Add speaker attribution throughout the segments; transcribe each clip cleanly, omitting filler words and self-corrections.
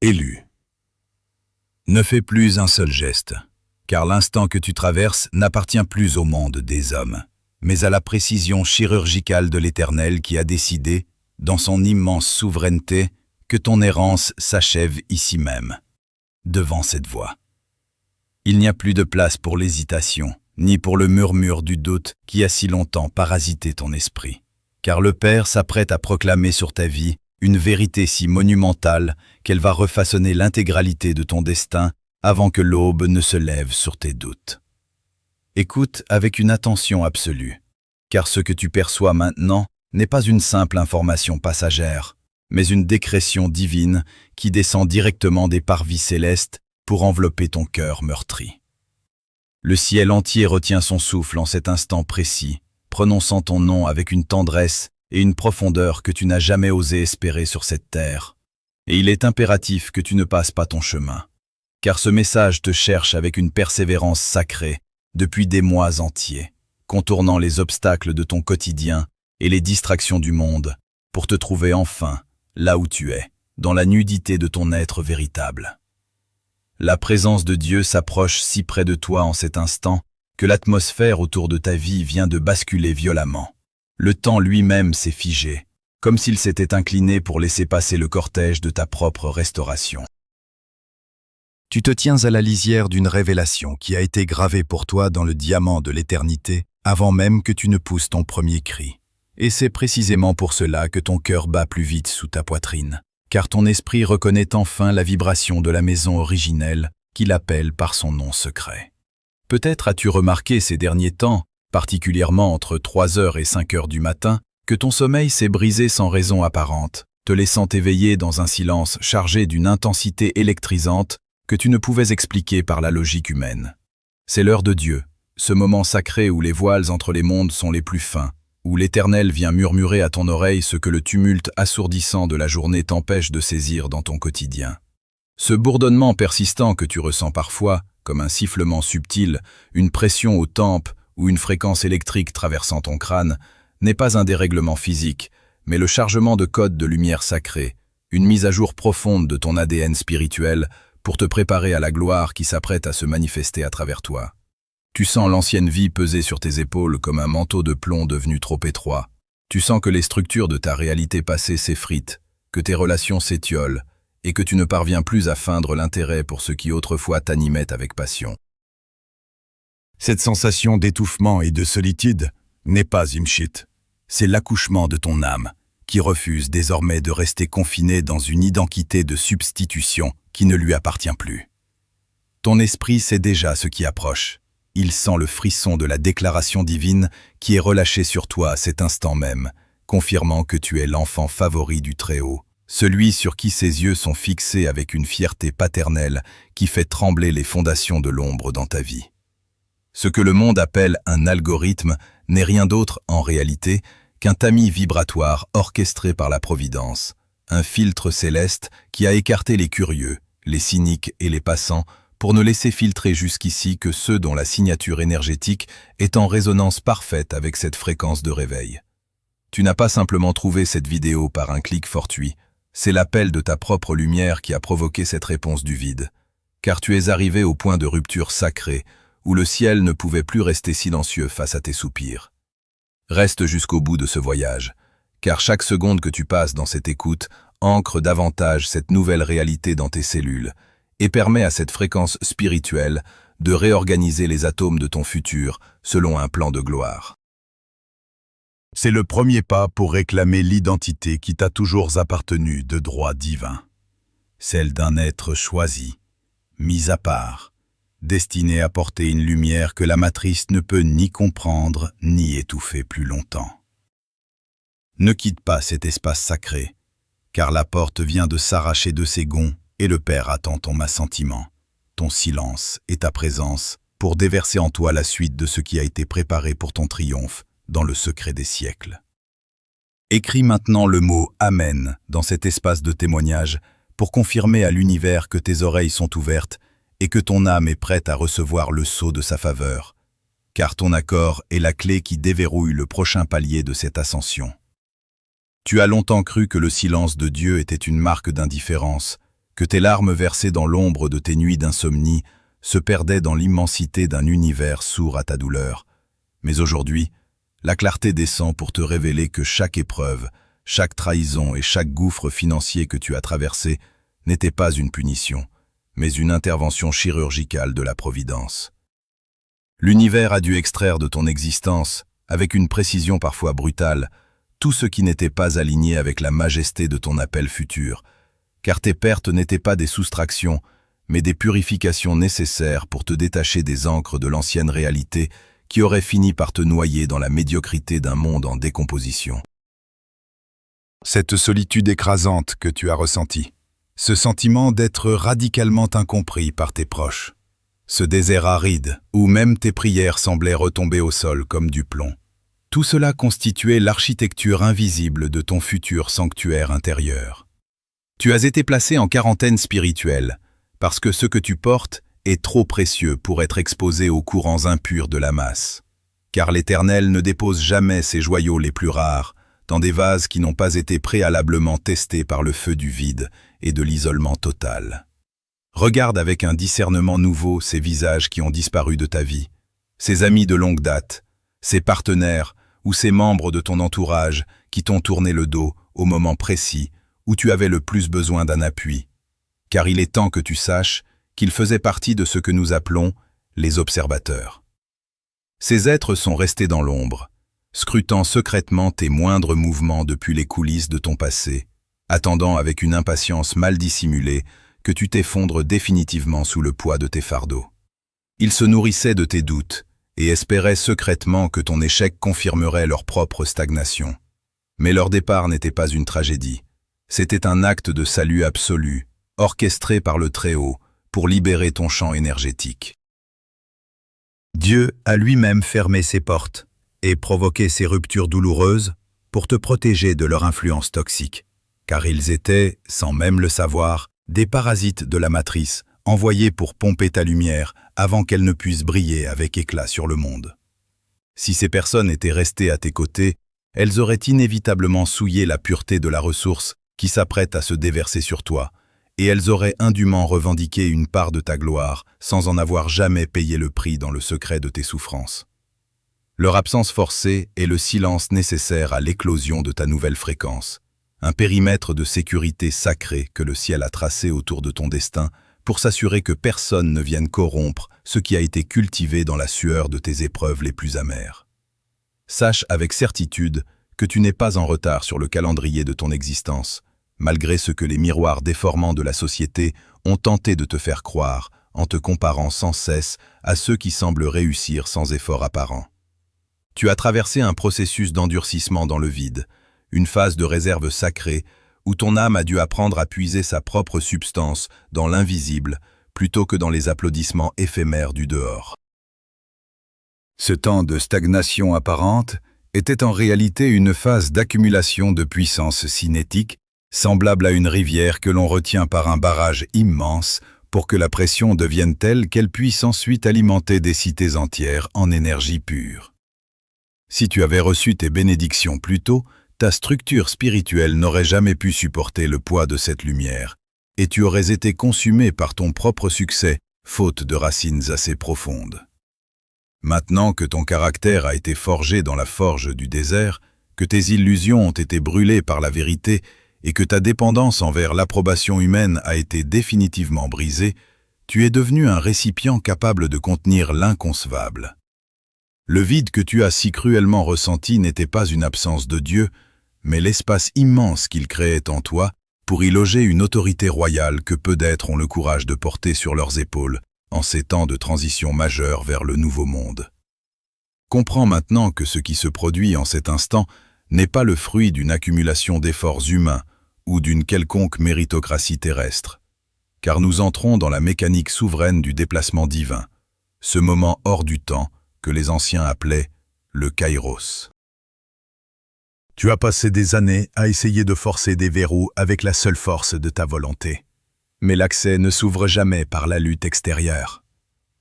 Speaker 1: Élu. Ne fais plus un seul geste, car l'instant que tu traverses n'appartient plus au monde des hommes, mais à la précision chirurgicale de l'Éternel qui a décidé, dans son immense souveraineté, que ton errance s'achève ici même, devant cette voie. Il n'y a plus de place pour l'hésitation, ni pour le murmure du doute qui a si longtemps parasité ton esprit, car le Père s'apprête à proclamer sur ta vie une vérité si monumentale qu'elle va refaçonner l'intégralité de ton destin avant que l'aube ne se lève sur tes doutes. Écoute avec une attention absolue, car ce que tu perçois maintenant n'est pas une simple information passagère, mais une décrétion divine qui descend directement des parvis célestes pour envelopper ton cœur meurtri. Le ciel entier retient son souffle en cet instant précis, prononçant ton nom avec une tendresse et une profondeur que tu n'as jamais osé espérer sur cette terre. Et il est impératif que tu ne passes pas ton chemin, car ce message te cherche avec une persévérance sacrée depuis des mois entiers, contournant les obstacles de ton quotidien et les distractions du monde, pour te trouver enfin là où tu es, dans la nudité de ton être véritable. La présence de Dieu s'approche si près de toi en cet instant que l'atmosphère autour de ta vie vient de basculer violemment. Le temps lui-même s'est figé, comme s'il s'était incliné pour laisser passer le cortège de ta propre restauration. Tu te tiens à la lisière d'une révélation qui a été gravée pour toi dans le diamant de l'éternité avant même que tu ne pousses ton premier cri. Et c'est précisément pour cela que ton cœur bat plus vite sous ta poitrine, car ton esprit reconnaît enfin la vibration de la maison originelle qui l'appelle par son nom secret. Peut-être as-tu remarqué ces derniers temps, particulièrement entre 3h et 5h du matin, que ton sommeil s'est brisé sans raison apparente, te laissant éveiller dans un silence chargé d'une intensité électrisante que tu ne pouvais expliquer par la logique humaine. C'est l'heure de Dieu, ce moment sacré où les voiles entre les mondes sont les plus fins, où l'Éternel vient murmurer à ton oreille ce que le tumulte assourdissant de la journée t'empêche de saisir dans ton quotidien. Ce bourdonnement persistant que tu ressens parfois, comme un sifflement subtil, une pression aux tempes ou une fréquence électrique traversant ton crâne, n'est pas un dérèglement physique, mais le chargement de codes de lumière sacrée, une mise à jour profonde de ton ADN spirituel pour te préparer à la gloire qui s'apprête à se manifester à travers toi. Tu sens l'ancienne vie peser sur tes épaules comme un manteau de plomb devenu trop étroit. Tu sens que les structures de ta réalité passée s'effritent, que tes relations s'étiolent, et que tu ne parviens plus à feindre l'intérêt pour ce qui autrefois t'animait avec passion. Cette sensation d'étouffement et de solitude n'est pas Imshit, c'est l'accouchement de ton âme, qui refuse désormais de rester confinée dans une identité de substitution qui ne lui appartient plus. Ton esprit sait déjà ce qui approche. Il sent le frisson de la déclaration divine qui est relâchée sur toi à cet instant même, confirmant que tu es l'enfant favori du Très-Haut, celui sur qui ses yeux sont fixés avec une fierté paternelle qui fait trembler les fondations de l'ombre dans ta vie. Ce que le monde appelle un algorithme n'est rien d'autre, en réalité, qu'un tamis vibratoire orchestré par la Providence, un filtre céleste qui a écarté les curieux, les cyniques et les passants pour ne laisser filtrer jusqu'ici que ceux dont la signature énergétique est en résonance parfaite avec cette fréquence de réveil. Tu n'as pas simplement trouvé cette vidéo par un clic fortuit, c'est l'appel de ta propre lumière qui a provoqué cette réponse du vide, car tu es arrivé au point de rupture sacrée, où le ciel ne pouvait plus rester silencieux face à tes soupirs. Reste jusqu'au bout de ce voyage, car chaque seconde que tu passes dans cette écoute ancre davantage cette nouvelle réalité dans tes cellules et permet à cette fréquence spirituelle de réorganiser les atomes de ton futur selon un plan de gloire. C'est le premier pas pour réclamer l'identité qui t'a toujours appartenu de droit divin, celle d'un être choisi, mis à part, destiné à porter une lumière que la matrice ne peut ni comprendre ni étouffer plus longtemps. Ne quitte pas cet espace sacré, car la porte vient de s'arracher de ses gonds et le Père attend ton assentiment, ton silence et ta présence pour déverser en toi la suite de ce qui a été préparé pour ton triomphe dans le secret des siècles. Écris maintenant le mot « Amen » dans cet espace de témoignage pour confirmer à l'univers que tes oreilles sont ouvertes et que ton âme est prête à recevoir le sceau de sa faveur, car ton accord est la clé qui déverrouille le prochain palier de cette ascension. Tu as longtemps cru que le silence de Dieu était une marque d'indifférence, que tes larmes versées dans l'ombre de tes nuits d'insomnie se perdaient dans l'immensité d'un univers sourd à ta douleur. Mais aujourd'hui, la clarté descend pour te révéler que chaque épreuve, chaque trahison et chaque gouffre financier que tu as traversé n'était pas une punition, mais une intervention chirurgicale de la Providence. L'univers a dû extraire de ton existence, avec une précision parfois brutale, tout ce qui n'était pas aligné avec la majesté de ton appel futur, car tes pertes n'étaient pas des soustractions, mais des purifications nécessaires pour te détacher des ancres de l'ancienne réalité qui aurait fini par te noyer dans la médiocrité d'un monde en décomposition. Cette solitude écrasante que tu as ressentie, ce sentiment d'être radicalement incompris par tes proches, ce désert aride où même tes prières semblaient retomber au sol comme du plomb, tout cela constituait l'architecture invisible de ton futur sanctuaire intérieur. Tu as été placé en quarantaine spirituelle, parce que ce que tu portes est trop précieux pour être exposé aux courants impurs de la masse. Car l'Éternel ne dépose jamais ses joyaux les plus rares dans des vases qui n'ont pas été préalablement testés par le feu du vide et de l'isolement total. Regarde avec un discernement nouveau ces visages qui ont disparu de ta vie, ces amis de longue date, ces partenaires ou ces membres de ton entourage qui t'ont tourné le dos au moment précis où tu avais le plus besoin d'un appui. Car il est temps que tu saches qu'ils faisaient partie de ce que nous appelons les observateurs. Ces êtres sont restés dans l'ombre, scrutant secrètement tes moindres mouvements depuis les coulisses de ton passé, attendant avec une impatience mal dissimulée que tu t'effondres définitivement sous le poids de tes fardeaux. Ils se nourrissaient de tes doutes et espéraient secrètement que ton échec confirmerait leur propre stagnation. Mais leur départ n'était pas une tragédie. C'était un acte de salut absolu, orchestré par le Très-Haut, pour libérer ton champ énergétique. Dieu a lui-même fermé ses portes et provoqué ces ruptures douloureuses pour te protéger de leur influence toxique, car ils étaient, sans même le savoir, des parasites de la matrice envoyés pour pomper ta lumière avant qu'elle ne puisse briller avec éclat sur le monde. Si ces personnes étaient restées à tes côtés, elles auraient inévitablement souillé la pureté de la ressource qui s'apprête à se déverser sur toi, et elles auraient indûment revendiqué une part de ta gloire sans en avoir jamais payé le prix dans le secret de tes souffrances. Leur absence forcée est le silence nécessaire à l'éclosion de ta nouvelle fréquence, un périmètre de sécurité sacré que le ciel a tracé autour de ton destin pour s'assurer que personne ne vienne corrompre ce qui a été cultivé dans la sueur de tes épreuves les plus amères. Sache avec certitude que tu n'es pas en retard sur le calendrier de ton existence, malgré ce que les miroirs déformants de la société ont tenté de te faire croire en te comparant sans cesse à ceux qui semblent réussir sans effort apparent. Tu as traversé un processus d'endurcissement dans le vide, une phase de réserve sacrée où ton âme a dû apprendre à puiser sa propre substance dans l'invisible plutôt que dans les applaudissements éphémères du dehors. Ce temps de stagnation apparente était en réalité une phase d'accumulation de puissance cinétique, semblable à une rivière que l'on retient par un barrage immense pour que la pression devienne telle qu'elle puisse ensuite alimenter des cités entières en énergie pure. Si tu avais reçu tes bénédictions plus tôt, ta structure spirituelle n'aurait jamais pu supporter le poids de cette lumière, et tu aurais été consumé par ton propre succès, faute de racines assez profondes. Maintenant que ton caractère a été forgé dans la forge du désert, que tes illusions ont été brûlées par la vérité et que ta dépendance envers l'approbation humaine a été définitivement brisée, tu es devenu un récipient capable de contenir l'inconcevable. Le vide que tu as si cruellement ressenti n'était pas une absence de Dieu, mais l'espace immense qu'il créait en toi pour y loger une autorité royale que peu d'êtres ont le courage de porter sur leurs épaules en ces temps de transition majeure vers le nouveau monde. Comprends maintenant que ce qui se produit en cet instant n'est pas le fruit d'une accumulation d'efforts humains ou d'une quelconque méritocratie terrestre, car nous entrons dans la mécanique souveraine du déplacement divin, ce moment hors du temps que les anciens appelaient le kairos. Tu as passé des années à essayer de forcer des verrous avec la seule force de ta volonté. Mais l'accès ne s'ouvre jamais par la lutte extérieure.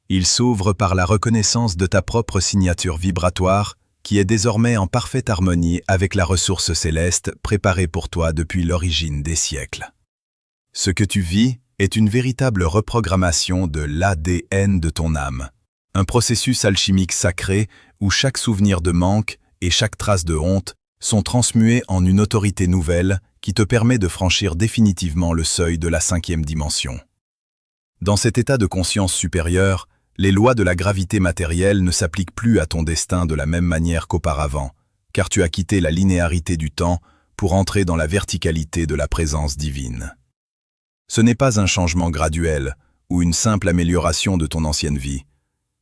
Speaker 1: Il s'ouvre par la reconnaissance de ta propre signature vibratoire qui est désormais en parfaite harmonie avec la ressource céleste préparée pour toi depuis l'origine des siècles. Ce que tu vis est une véritable reprogrammation de l'ADN de ton âme. Un processus alchimique sacré où chaque souvenir de manque et chaque trace de honte sont transmués en une autorité nouvelle qui te permet de franchir définitivement le seuil de la 5e dimension. Dans cet état de conscience supérieure, les lois de la gravité matérielle ne s'appliquent plus à ton destin de la même manière qu'auparavant, car tu as quitté la linéarité du temps pour entrer dans la verticalité de la présence divine. Ce n'est pas un changement graduel ou une simple amélioration de ton ancienne vie.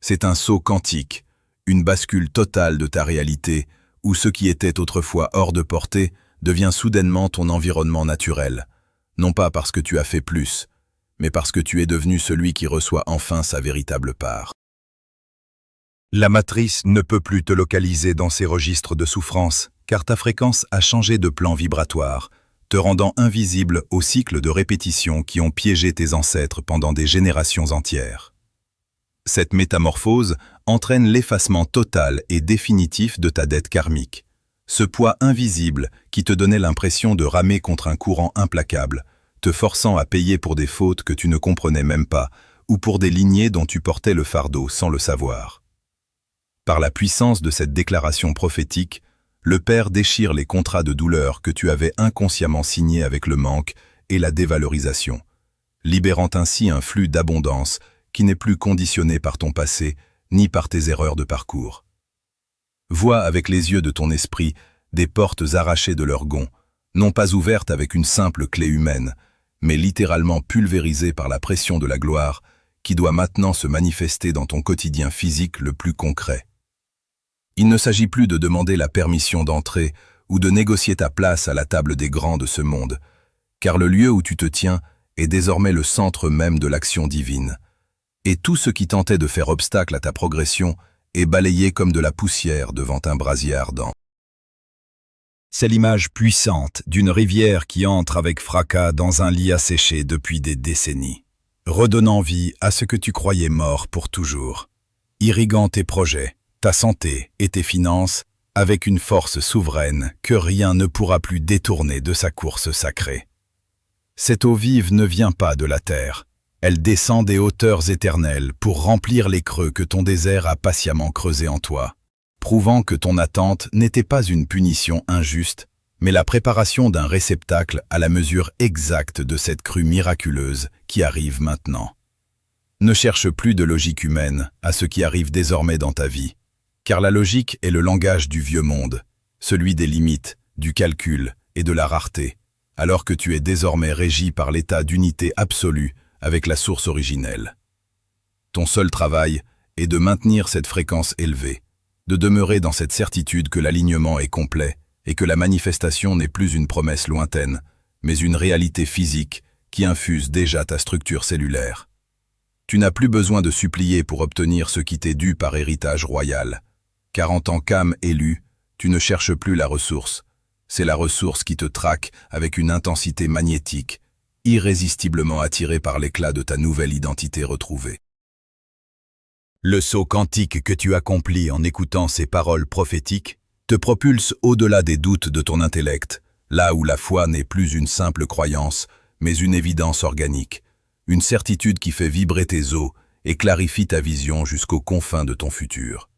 Speaker 1: C'est un saut quantique, une bascule totale de ta réalité où ce qui était autrefois hors de portée devient soudainement ton environnement naturel, non pas parce que tu as fait plus, mais parce que tu es devenu celui qui reçoit enfin sa véritable part. La matrice ne peut plus te localiser dans ces registres de souffrance, car ta fréquence a changé de plan vibratoire, te rendant invisible aux cycles de répétition qui ont piégé tes ancêtres pendant des générations entières. Cette métamorphose entraîne l'effacement total et définitif de ta dette karmique. Ce poids invisible qui te donnait l'impression de ramer contre un courant implacable, te forçant à payer pour des fautes que tu ne comprenais même pas, ou pour des lignées dont tu portais le fardeau sans le savoir. Par la puissance de cette déclaration prophétique, le Père déchire les contrats de douleur que tu avais inconsciemment signés avec le manque et la dévalorisation, libérant ainsi un flux d'abondance qui n'est plus conditionné par ton passé ni par tes erreurs de parcours. Vois avec les yeux de ton esprit des portes arrachées de leur gonds, non pas ouvertes avec une simple clé humaine, mais littéralement pulvérisées par la pression de la gloire qui doit maintenant se manifester dans ton quotidien physique le plus concret. Il ne s'agit plus de demander la permission d'entrer ou de négocier ta place à la table des grands de ce monde, car le lieu où tu te tiens est désormais le centre même de l'action divine. Et tout ce qui tentait de faire obstacle à ta progression est balayé comme de la poussière devant un brasier ardent. C'est l'image puissante d'une rivière qui entre avec fracas dans un lit asséché depuis des décennies, redonnant vie à ce que tu croyais mort pour toujours, irriguant tes projets, ta santé et tes finances avec une force souveraine que rien ne pourra plus détourner de sa course sacrée. Cette eau vive ne vient pas de la terre, elle descend des hauteurs éternelles pour remplir les creux que ton désert a patiemment creusés en toi, prouvant que ton attente n'était pas une punition injuste, mais la préparation d'un réceptacle à la mesure exacte de cette crue miraculeuse qui arrive maintenant. Ne cherche plus de logique humaine à ce qui arrive désormais dans ta vie, car la logique est le langage du vieux monde, celui des limites, du calcul et de la rareté, alors que tu es désormais régi par l'état d'unité absolue avec la source originelle. Ton seul travail est de maintenir cette fréquence élevée, de demeurer dans cette certitude que l'alignement est complet et que la manifestation n'est plus une promesse lointaine, mais une réalité physique qui infuse déjà ta structure cellulaire. Tu n'as plus besoin de supplier pour obtenir ce qui t'est dû par héritage royal, car en tant qu'âme élue, tu ne cherches plus la ressource. C'est la ressource qui te traque avec une intensité magnétique, irrésistiblement attirée par l'éclat de ta nouvelle identité retrouvée. Le saut quantique que tu accomplis en écoutant ces paroles prophétiques te propulse au-delà des doutes de ton intellect, là où la foi n'est plus une simple croyance, mais une évidence organique, une certitude qui fait vibrer tes os et clarifie ta vision jusqu'aux confins de ton futur.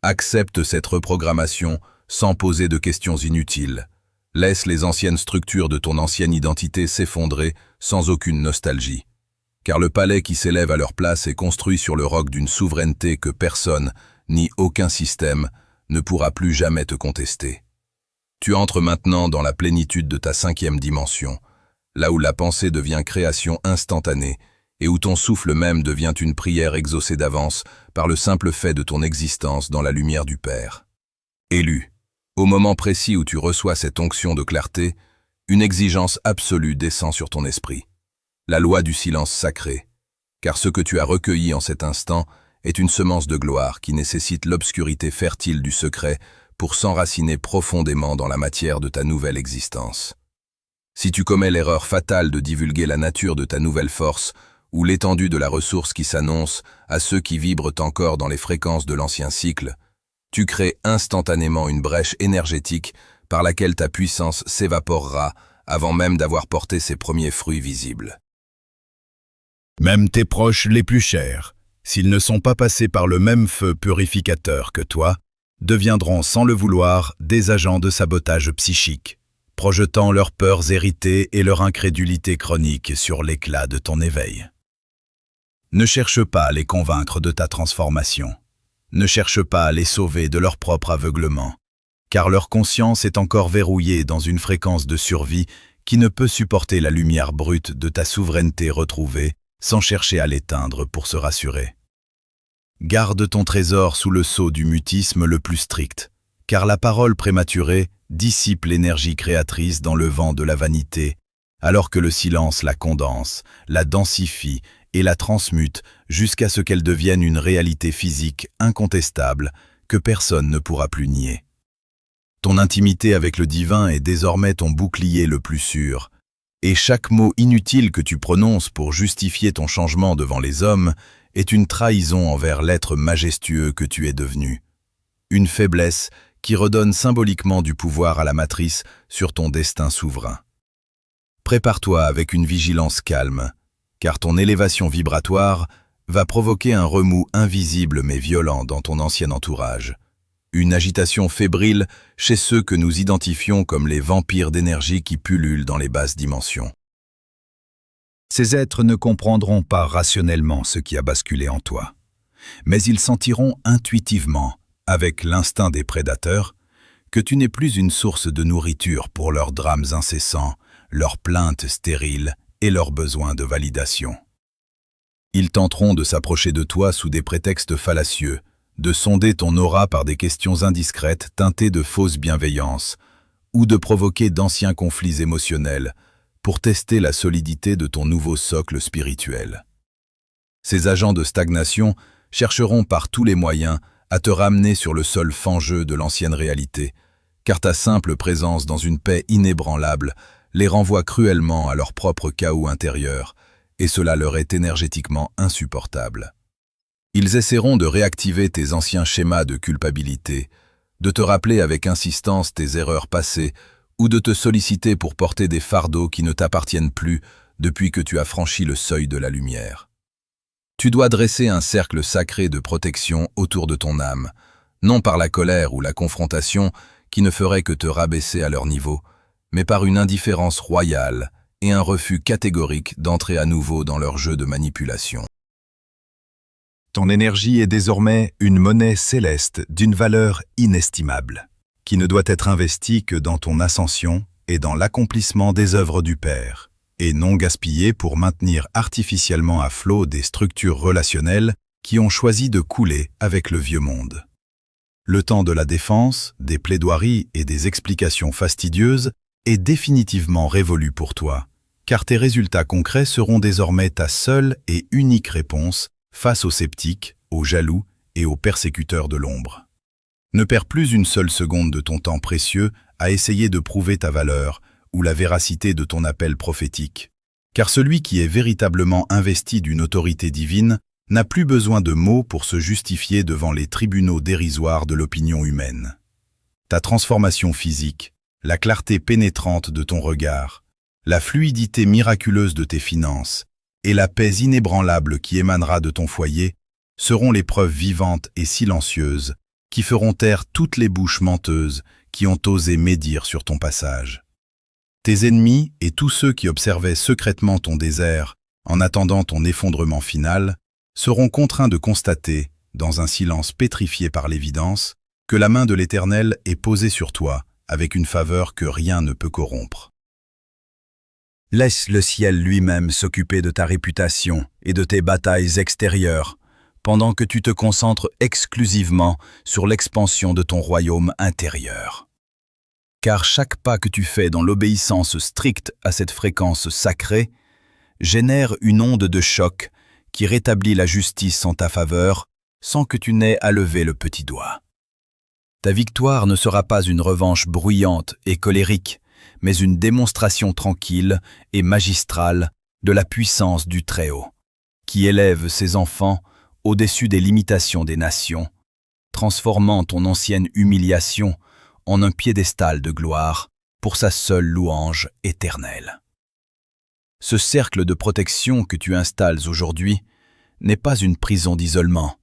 Speaker 1: Accepte cette reprogrammation sans poser de questions inutiles. Laisse les anciennes structures de ton ancienne identité s'effondrer sans aucune nostalgie. Car le palais qui s'élève à leur place est construit sur le roc d'une souveraineté que personne, ni aucun système, ne pourra plus jamais te contester. Tu entres maintenant dans la plénitude de ta 5e dimension, là où la pensée devient création instantanée et où ton souffle même devient une prière exaucée d'avance par le simple fait de ton existence dans la lumière du Père. Élu, au moment précis où tu reçois cette onction de clarté, une exigence absolue descend sur ton esprit. La loi du silence sacré, car ce que tu as recueilli en cet instant est une semence de gloire qui nécessite l'obscurité fertile du secret pour s'enraciner profondément dans la matière de ta nouvelle existence. Si tu commets l'erreur fatale de divulguer la nature de ta nouvelle force ou l'étendue de la ressource qui s'annonce à ceux qui vibrent encore dans les fréquences de l'ancien cycle, tu crées instantanément une brèche énergétique par laquelle ta puissance s'évaporera avant même d'avoir porté ses premiers fruits visibles. Même tes proches les plus chers, s'ils ne sont pas passés par le même feu purificateur que toi, deviendront sans le vouloir des agents de sabotage psychique, projetant leurs peurs héritées et leur incrédulité chronique sur l'éclat de ton éveil. Ne cherche pas à les convaincre de ta transformation. Ne cherche pas à les sauver de leur propre aveuglement, car leur conscience est encore verrouillée dans une fréquence de survie qui ne peut supporter la lumière brute de ta souveraineté retrouvée sans chercher à l'éteindre pour se rassurer. Garde ton trésor sous le sceau du mutisme le plus strict, car la parole prématurée dissipe l'énergie créatrice dans le vent de la vanité, alors que le silence la condense, la densifie et la transmute jusqu'à ce qu'elle devienne une réalité physique incontestable que personne ne pourra plus nier. Ton intimité avec le divin est désormais ton bouclier le plus sûr, et chaque mot inutile que tu prononces pour justifier ton changement devant les hommes est une trahison envers l'être majestueux que tu es devenu. Une faiblesse qui redonne symboliquement du pouvoir à la matrice sur ton destin souverain. Prépare-toi avec une vigilance calme, car ton élévation vibratoire va provoquer un remous invisible mais violent dans ton ancien entourage. Une agitation fébrile chez ceux que nous identifions comme les vampires d'énergie qui pullulent dans les basses dimensions. Ces êtres ne comprendront pas rationnellement ce qui a basculé en toi, mais ils sentiront intuitivement, avec l'instinct des prédateurs, que tu n'es plus une source de nourriture pour leurs drames incessants, leurs plaintes stériles et leurs besoins de validation. Ils tenteront de s'approcher de toi sous des prétextes fallacieux, de sonder ton aura par des questions indiscrètes teintées de fausse bienveillance, ou de provoquer d'anciens conflits émotionnels pour tester la solidité de ton nouveau socle spirituel. Ces agents de stagnation chercheront par tous les moyens à te ramener sur le sol fangeux de l'ancienne réalité, car ta simple présence dans une paix inébranlable les renvoie cruellement à leur propre chaos intérieur, et cela leur est énergétiquement insupportable. Ils essaieront de réactiver tes anciens schémas de culpabilité, de te rappeler avec insistance tes erreurs passées, ou de te solliciter pour porter des fardeaux qui ne t'appartiennent plus depuis que tu as franchi le seuil de la lumière. Tu dois dresser un cercle sacré de protection autour de ton âme, non par la colère ou la confrontation qui ne ferait que te rabaisser à leur niveau, mais par une indifférence royale et un refus catégorique d'entrer à nouveau dans leur jeu de manipulation. Ton énergie est désormais une monnaie céleste d'une valeur inestimable, qui ne doit être investie que dans ton ascension et dans l'accomplissement des œuvres du Père, et non gaspillée pour maintenir artificiellement à flot des structures relationnelles qui ont choisi de couler avec le vieux monde. Le temps de la défense, des plaidoiries et des explications fastidieuses est définitivement révolu pour toi, car tes résultats concrets seront désormais ta seule et unique réponse face aux sceptiques, aux jaloux et aux persécuteurs de l'ombre. Ne perds plus une seule seconde de ton temps précieux à essayer de prouver ta valeur ou la véracité de ton appel prophétique, car celui qui est véritablement investi d'une autorité divine n'a plus besoin de mots pour se justifier devant les tribunaux dérisoires de l'opinion humaine. Ta transformation physique, la clarté pénétrante de ton regard, la fluidité miraculeuse de tes finances et la paix inébranlable qui émanera de ton foyer seront les preuves vivantes et silencieuses qui feront taire toutes les bouches menteuses qui ont osé médire sur ton passage. Tes ennemis et tous ceux qui observaient secrètement ton désert en attendant ton effondrement final seront contraints de constater, dans un silence pétrifié par l'évidence, que la main de l'Éternel est posée sur toi avec une faveur que rien ne peut corrompre. Laisse le ciel lui-même s'occuper de ta réputation et de tes batailles extérieures, pendant que tu te concentres exclusivement sur l'expansion de ton royaume intérieur. Car chaque pas que tu fais dans l'obéissance stricte à cette fréquence sacrée génère une onde de choc qui rétablit la justice en ta faveur sans que tu n'aies à lever le petit doigt. Ta victoire ne sera pas une revanche bruyante et colérique, mais une démonstration tranquille et magistrale de la puissance du Très-Haut, qui élève ses enfants au-dessus des limitations des nations, transformant ton ancienne humiliation en un piédestal de gloire pour sa seule louange éternelle. Ce cercle de protection que tu installes aujourd'hui n'est pas une prison d'isolement,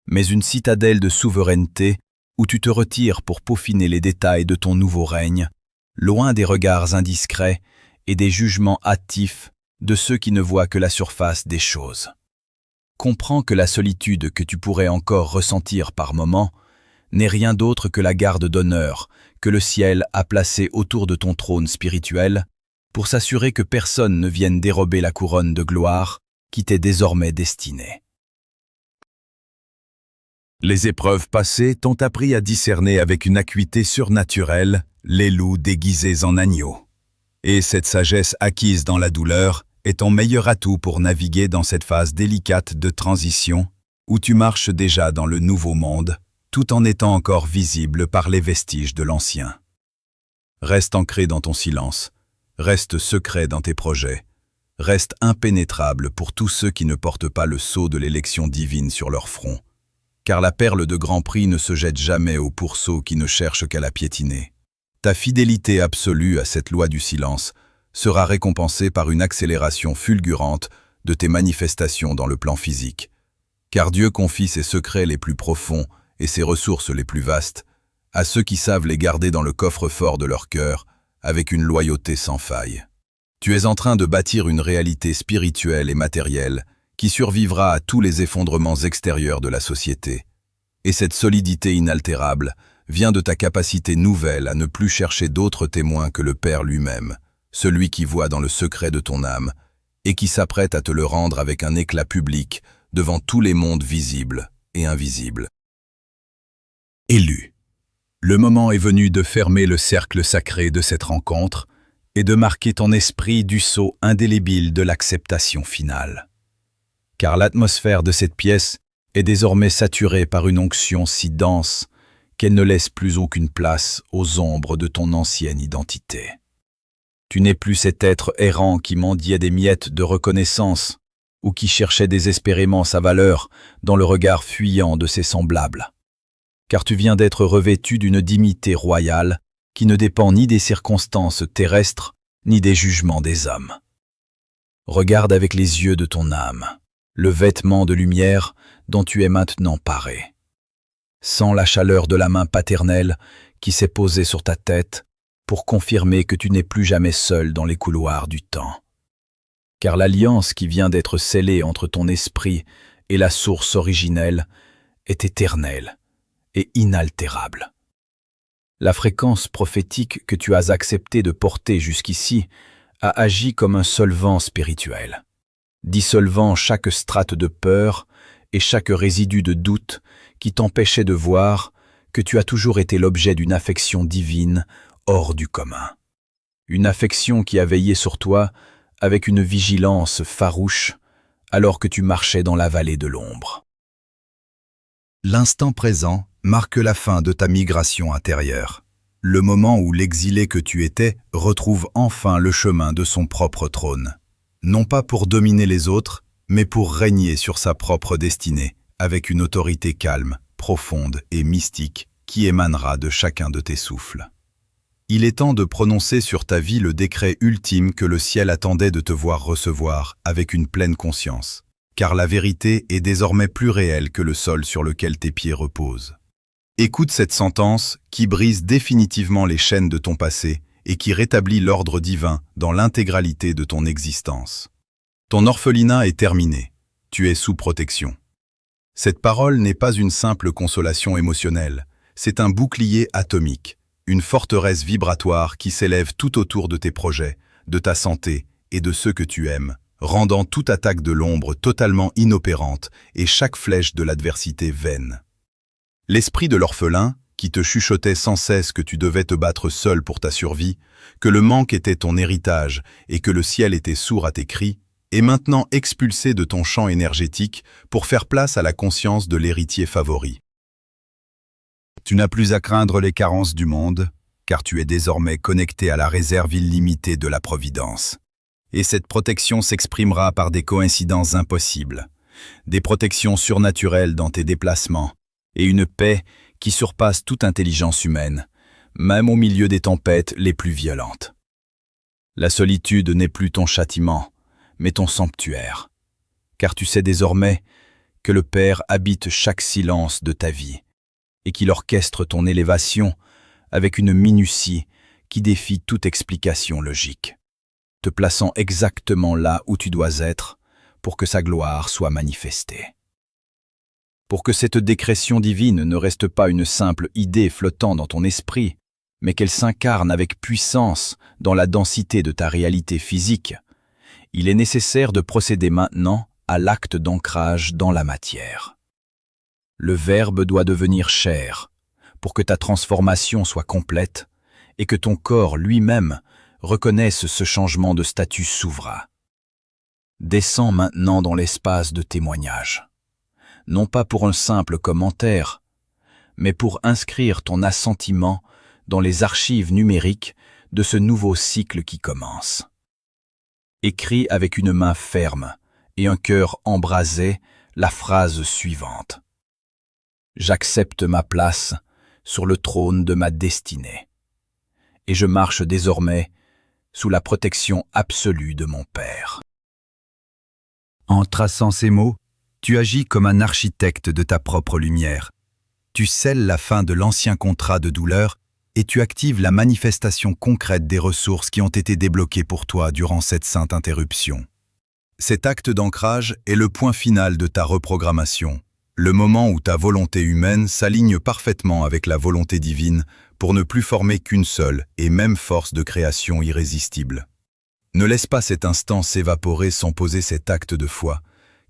Speaker 1: mais une citadelle de souveraineté où tu te retires pour peaufiner les détails de ton nouveau règne, loin des regards indiscrets et des jugements hâtifs de ceux qui ne voient que la surface des choses. Comprends que la solitude que tu pourrais encore ressentir par moments n'est rien d'autre que la garde d'honneur que le ciel a placée autour de ton trône spirituel pour s'assurer que personne ne vienne dérober la couronne de gloire qui t'est désormais destinée. Les épreuves passées t'ont appris à discerner avec une acuité surnaturelle les loups déguisés en agneaux. Et cette sagesse acquise dans la douleur est ton meilleur atout pour naviguer dans cette phase délicate de transition où tu marches déjà dans le nouveau monde, tout en étant encore visible par les vestiges de l'ancien. Reste ancré dans ton silence, reste secret dans tes projets, reste impénétrable pour tous ceux qui ne portent pas le sceau de l'élection divine sur leur front, car la perle de grand prix ne se jette jamais au pourceau qui ne cherche qu'à la piétiner. Ta fidélité absolue à cette loi du silence sera récompensée par une accélération fulgurante de tes manifestations dans le plan physique, car Dieu confie ses secrets les plus profonds et ses ressources les plus vastes à ceux qui savent les garder dans le coffre-fort de leur cœur avec une loyauté sans faille. Tu es en train de bâtir une réalité spirituelle et matérielle qui survivra à tous les effondrements extérieurs de la société. Et cette solidité inaltérable vient de ta capacité nouvelle à ne plus chercher d'autres témoins que le Père lui-même, celui qui voit dans le secret de ton âme et qui s'apprête à te le rendre avec un éclat public devant tous les mondes visibles et invisibles. Élu. Le moment est venu de fermer le cercle sacré de cette rencontre et de marquer ton esprit du sceau indélébile de l'acceptation finale. Car l'atmosphère de cette pièce est désormais saturée par une onction si dense qu'elle ne laisse plus aucune place aux ombres de ton ancienne identité. Tu n'es plus cet être errant qui mendiait des miettes de reconnaissance ou qui cherchait désespérément sa valeur dans le regard fuyant de ses semblables. Car tu viens d'être revêtu d'une dignité royale qui ne dépend ni des circonstances terrestres ni des jugements des hommes. Regarde avec les yeux de ton âme le vêtement de lumière dont tu es maintenant paré. Sens la chaleur de la main paternelle qui s'est posée sur ta tête pour confirmer que tu n'es plus jamais seul dans les couloirs du temps. Car l'alliance qui vient d'être scellée entre ton esprit et la source originelle est éternelle et inaltérable. La fréquence prophétique que tu as accepté de porter jusqu'ici a agi comme un solvant spirituel, dissolvant chaque strate de peur et chaque résidu de doute qui t'empêchait de voir que tu as toujours été l'objet d'une affection divine hors du commun. Une affection qui a veillé sur toi avec une vigilance farouche alors que tu marchais dans la vallée de l'ombre. L'instant présent marque la fin de ta migration intérieure, le moment où l'exilé que tu étais retrouve enfin le chemin de son propre trône, non pas pour dominer les autres, mais pour régner sur sa propre destinée, avec une autorité calme, profonde et mystique qui émanera de chacun de tes souffles. Il est temps de prononcer sur ta vie le décret ultime que le ciel attendait de te voir recevoir avec une pleine conscience, car la vérité est désormais plus réelle que le sol sur lequel tes pieds reposent. Écoute cette sentence qui brise définitivement les chaînes de ton passé et qui rétablit l'ordre divin dans l'intégralité de ton existence. Ton orphelinat est terminé, tu es sous protection. Cette parole n'est pas une simple consolation émotionnelle, c'est un bouclier atomique, une forteresse vibratoire qui s'élève tout autour de tes projets, de ta santé et de ceux que tu aimes, rendant toute attaque de l'ombre totalement inopérante et chaque flèche de l'adversité vaine. L'esprit de l'orphelin, qui te chuchotait sans cesse que tu devais te battre seul pour ta survie, que le manque était ton héritage et que le ciel était sourd à tes cris, est maintenant expulsé de ton champ énergétique pour faire place à la conscience de l'héritier favori. Tu n'as plus à craindre les carences du monde, car tu es désormais connecté à la réserve illimitée de la Providence. Et cette protection s'exprimera par des coïncidences impossibles, des protections surnaturelles dans tes déplacements, et une paix qui surpasse toute intelligence humaine, même au milieu des tempêtes les plus violentes. La solitude n'est plus ton châtiment, mais ton sanctuaire. Car tu sais désormais que le Père habite chaque silence de ta vie et qu'il orchestre ton élévation avec une minutie qui défie toute explication logique, te plaçant exactement là où tu dois être pour que sa gloire soit manifestée. Pour que cette décrétion divine ne reste pas une simple idée flottant dans ton esprit, mais qu'elle s'incarne avec puissance dans la densité de ta réalité physique, il est nécessaire de procéder maintenant à l'acte d'ancrage dans la matière. Le Verbe doit devenir chair pour que ta transformation soit complète et que ton corps lui-même reconnaisse ce changement de statut souverain. Descends maintenant dans l'espace de témoignage, non pas pour un simple commentaire, mais pour inscrire ton assentiment dans les archives numériques de ce nouveau cycle qui commence. Écris avec une main ferme et un cœur embrasé la phrase suivante. J'accepte ma place sur le trône de ma destinée, et je marche désormais sous la protection absolue de mon Père. En traçant ces mots, tu agis comme un architecte de ta propre lumière. Tu scelles la fin de l'ancien contrat de douleur et tu actives la manifestation concrète des ressources qui ont été débloquées pour toi durant cette sainte interruption. Cet acte d'ancrage est le point final de ta reprogrammation, le moment où ta volonté humaine s'aligne parfaitement avec la volonté divine pour ne plus former qu'une seule et même force de création irrésistible. Ne laisse pas cet instant s'évaporer sans poser cet acte de foi,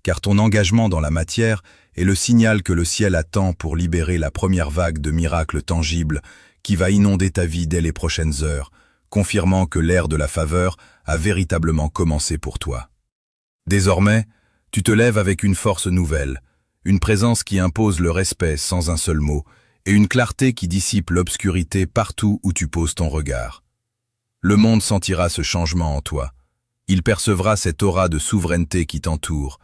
Speaker 1: car ton engagement dans la matière est le signal que le ciel attend pour libérer la première vague de miracles tangibles qui va inonder ta vie dès les prochaines heures, confirmant que l'ère de la faveur a véritablement commencé pour toi. Désormais, tu te lèves avec une force nouvelle, une présence qui impose le respect sans un seul mot, et une clarté qui dissipe l'obscurité partout où tu poses ton regard. Le monde sentira ce changement en toi. Il percevra cette aura de souveraineté qui t'entoure,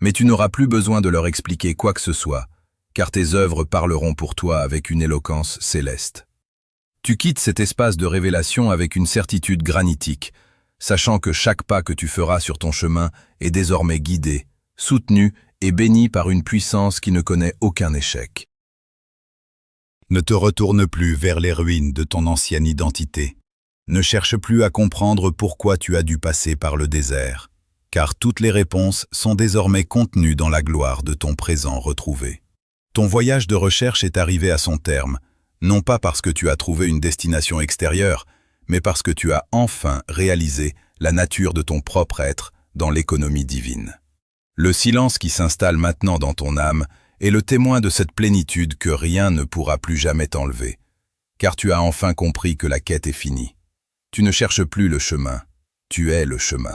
Speaker 1: mais tu n'auras plus besoin de leur expliquer quoi que ce soit, car tes œuvres parleront pour toi avec une éloquence céleste. Tu quittes cet espace de révélation avec une certitude granitique, sachant que chaque pas que tu feras sur ton chemin est désormais guidé, soutenu et béni par une puissance qui ne connaît aucun échec. Ne te retourne plus vers les ruines de ton ancienne identité. Ne cherche plus à comprendre pourquoi tu as dû passer par le désert, car toutes les réponses sont désormais contenues dans la gloire de ton présent retrouvé. Ton voyage de recherche est arrivé à son terme, non pas parce que tu as trouvé une destination extérieure, mais parce que tu as enfin réalisé la nature de ton propre être dans l'économie divine. Le silence qui s'installe maintenant dans ton âme est le témoin de cette plénitude que rien ne pourra plus jamais t'enlever, car tu as enfin compris que la quête est finie. Tu ne cherches plus le chemin, tu es le chemin.